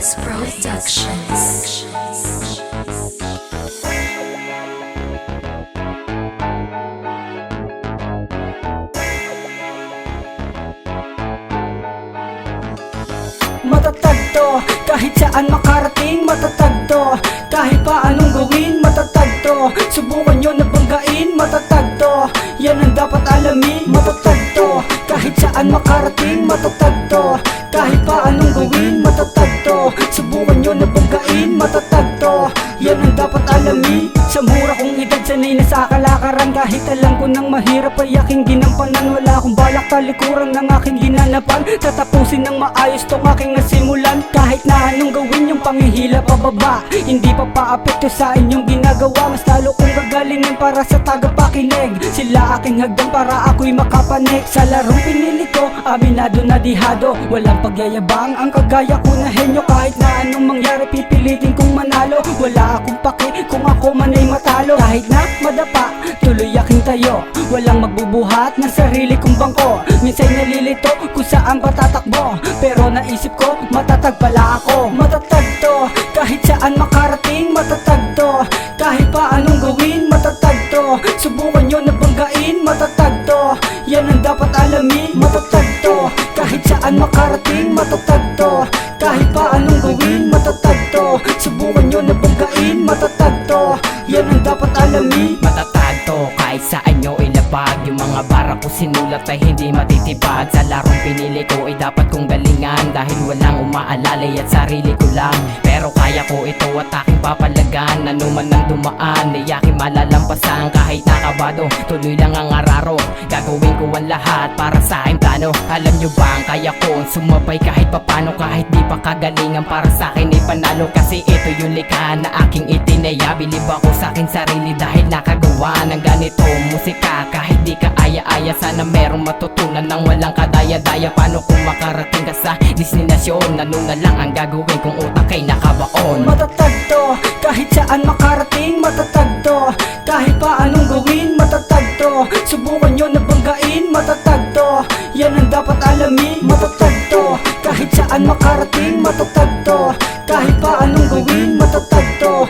Marcus Productions. Matatag to, kahit saan makarating. Matatag to, kahit pa anong gawin. Matatag to, subukan nyo na banggain. Matatag to, yan ang dapat alamin. Matatag to, kahit saan makarating. Matatag to, kahit pa anong gawin. Matatag to, subukan nyo na banggain. Matatag to, yan ang dapat alamin. Sa mura kong edad, sanay na sa kalakaran. Kahit alam ko nang mahirap ay aking ginampanan. Wala akong balak talikuran ng aking ginanapan. Tatapusin ng maayos tong aking nasimulan. Kahit na anong gawin yung pangihila pababa, hindi pa paapekto sa inyong ginagawa. Mas lalo kong gagalingin para sa tagapakinig. Sila aking hagdan para ako'y makapanik. Sa larong pinili ko, aminado na dihado. Walang pagyayabang ang kagaya ko na henyo. Kahit na anong mangyari pipilitin kong manalo. Wala akong paki kung ako man ay matalo. Kahit na madapa, tuloy aking tayo. Walang magbubuhat ng sarili kong bangko. Minsan nalilito kung saan ba tatakbo, pero naisip ko, matatag pala ako. Matatag to, kahit saan makarating. Matatag to, kahit pa anong gawin. Matatag to, subukan nyo na banggain. Matatag to, yan ang dapat alamin. Matatag to, kahit saan makarating. Matatag to, kahit pa anong gawin. Matatag to, subukan nyo na banggain. Matatag to, yan ang dapat alamin. Matatag to, kahit saan nyo ilabag. Yung mga bara ko sinulat ay hindi matitibag. Sa larong pinili ko ay dapat kong galingan, dahil walang umaalalay at sarili ko lang. Pero kaya ko ito at aking papalagan. Ano man ang dumaan ay aking malalampasan. Kahit nakabado, tuloy lang ang araro. Gagawin ko ang lahat para sa aking plano. Alam nyo ba ang kaya ko sumabay kahit papano. Kahit di pa kagalingan, para sa akin ay panalo. Kasi ito yung likha na aking itinaya. Bilib ako sa aking sarili dahil nakagawa ng ganito musika. Kahit di ka aya-aya, sana merong matutunan ng walang kadaya-daya. Paano kung makarating ka sa destinasyon? Ano na lang ang gagawin kung utak ay nakabaon? Matatag to, kahit saan makarating. Matatag to, kahit pa anong gawin. Matatag to, subukan nyo na banggain. Matatag to, yan ang dapat alamin. Matatag to, kahit saan makarating. Matatag to, kahit pa anong gawin. Matatag to,